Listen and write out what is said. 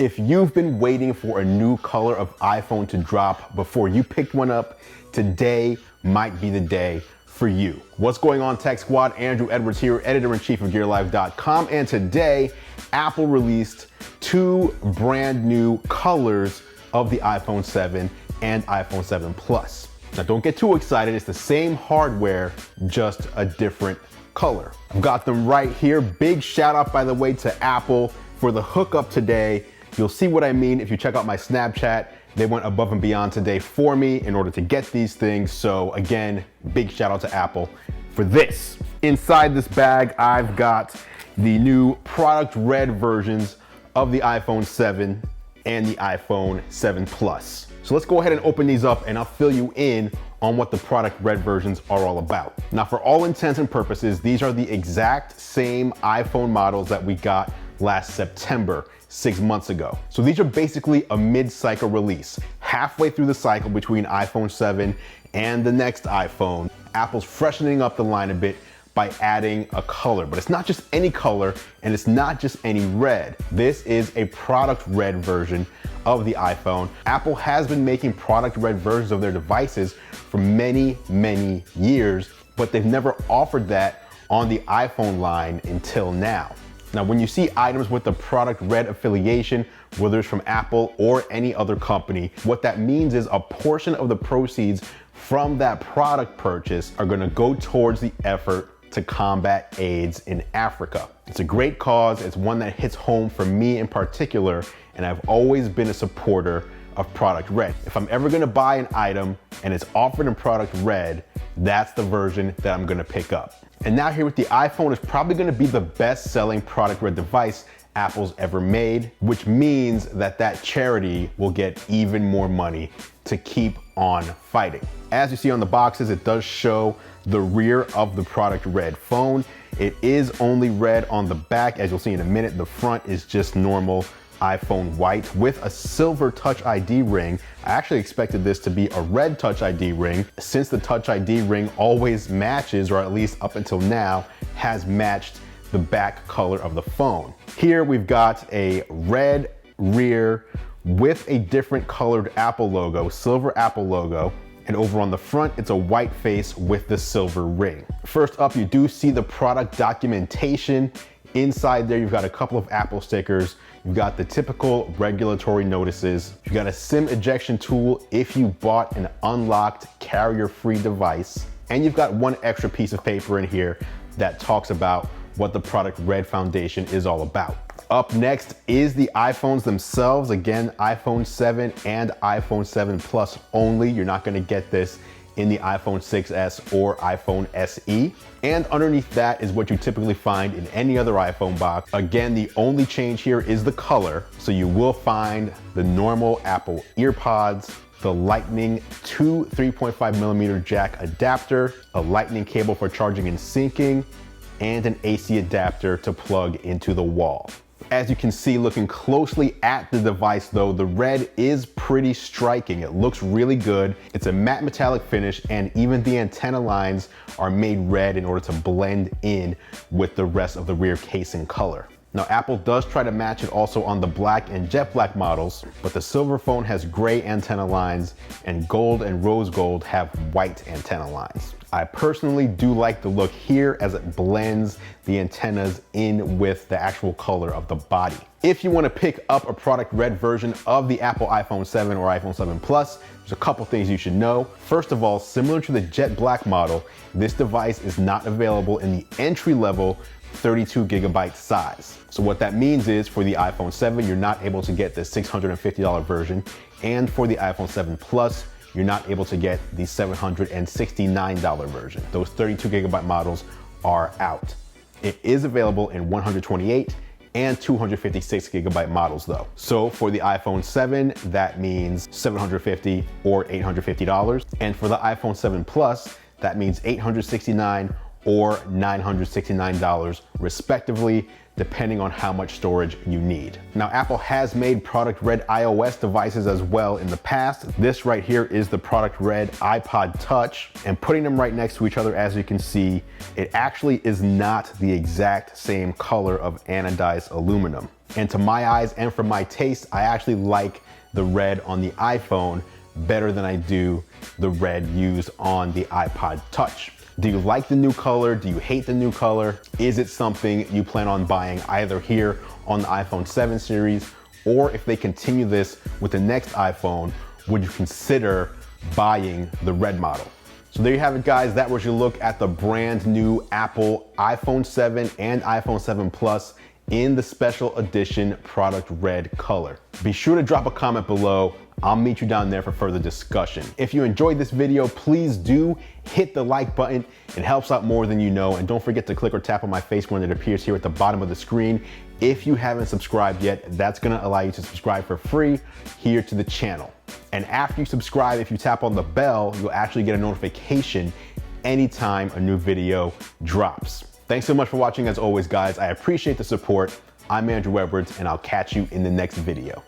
If you've been waiting for a new color of iPhone to drop before you picked one up, today might be the day for you. What's going on, Tech Squad? Andrew Edwards here, editor-in-chief of GearLife.com, and today Apple released two brand new colors of the iPhone 7 and iPhone 7 Plus. Now don't get too excited, it's the same hardware, just a different color. I've got them right here. Big shout out, by the way, to Apple for the hookup today. You'll see what I mean if you check out my Snapchat. They went above and beyond today for me in order to get these things. So again, big shout out to Apple for this. Inside this bag, I've got the new product red versions of the iPhone 7 and the iPhone 7 Plus. So let's go ahead and open these up and I'll fill you in on what the product red versions are all about. Now, for all intents and purposes, these are the exact same iPhone models that we got last September, 6 months ago. So these are basically a mid-cycle release. Halfway through the cycle between iPhone 7 and the next iPhone, Apple's freshening up the line a bit by adding a color. But it's not just any color and it's not just any red. This is a product red version of the iPhone. Apple has been making product red versions of their devices for many, many years, but they've never offered that on the iPhone line until now. Now, when you see items with the product red affiliation, whether it's from Apple or any other company, what that means is a portion of the proceeds from that product purchase are gonna go towards the effort to combat AIDS in Africa. It's a great cause. It's one that hits home for me in particular, and I've always been a supporter of product red. If I'm ever gonna buy an item and it's offered in product red, that's the version that I'm gonna pick up. And now here with the iPhone, it's probably gonna be the best selling product red device Apple's ever made, which means that that charity will get even more money to keep on fighting. As you see on the boxes, it does show the rear of the product red phone. It is only red on the back. As you'll see in a minute, the front is just normal iPhone white with a silver Touch ID ring. I actually expected this to be a red Touch ID ring, since the Touch ID ring always matches, or at least up until now, has matched the back color of the phone. Here we've got a red rear with a different colored Apple logo, silver Apple logo. And over on the front, it's a white face with the silver ring. First up, you do see the product documentation. Inside there, you've got a couple of Apple stickers. You've got the typical regulatory notices. You've got a SIM ejection tool if you bought an unlocked carrier-free device. And you've got one extra piece of paper in here that talks about what the product red foundation is all about. Up next is the iPhones themselves. Again, iPhone 7 and iPhone 7 Plus only. You're not gonna get this in the iPhone 6S or iPhone SE. And underneath that is what you typically find in any other iPhone box. Again, the only change here is the color. So you will find the normal Apple EarPods, the Lightning 2 3.5mm jack adapter, a Lightning cable for charging and syncing, and an AC adapter to plug into the wall. As you can see, looking closely at the device though, the red is pretty striking. It looks really good. It's a matte metallic finish, and even the antenna lines are made red in order to blend in with the rest of the rear casing color. Now, Apple does try to match it also on the black and jet black models, but the silver phone has gray antenna lines and gold and rose gold have white antenna lines. I personally do like the look here as it blends the antennas in with the actual color of the body. If you want to pick up a product red version of the Apple iPhone 7 or iPhone 7 Plus, there's a couple things you should know. First of all, similar to the jet black model, this device is not available in the entry-level 32GB size. So what that means is for the iPhone 7, you're not able to get the $650 version, and for the iPhone 7 Plus, you're not able to get the $769 version. Those 32GB models are out. It is available in 128 and 256GB models though. So for the iPhone 7, that means $750 or $850. And for the iPhone 7 Plus, that means $869 or $969 respectively. depending on how much storage you need. Now, Apple has made product red iOS devices as well in the past. This right here is the product red iPod Touch, and putting them right next to each other, as you can see, it actually is not the exact same color of anodized aluminum. And to my eyes and for my taste, I actually like the red on the iPhone better than I do the red used on the iPod Touch. Do you like the new color? Do you hate the new color? Is it something you plan on buying either here on the iPhone 7 series, or if they continue this with the next iPhone, would you consider buying the red model? So there you have it, guys. That was your look at the brand new Apple iPhone 7 and iPhone 7 Plus in the special edition product red color. Be sure to drop a comment below. I'll meet you down there for further discussion. If you enjoyed this video, please do hit the like button. It helps out more than you know. And don't forget to click or tap on my face when it appears here at the bottom of the screen. If you haven't subscribed yet, that's gonna allow you to subscribe for free here to the channel. And after you subscribe, if you tap on the bell, you'll actually get a notification anytime a new video drops. Thanks so much for watching as always, guys. I appreciate the support. I'm Andru Edwards, and I'll catch you in the next video.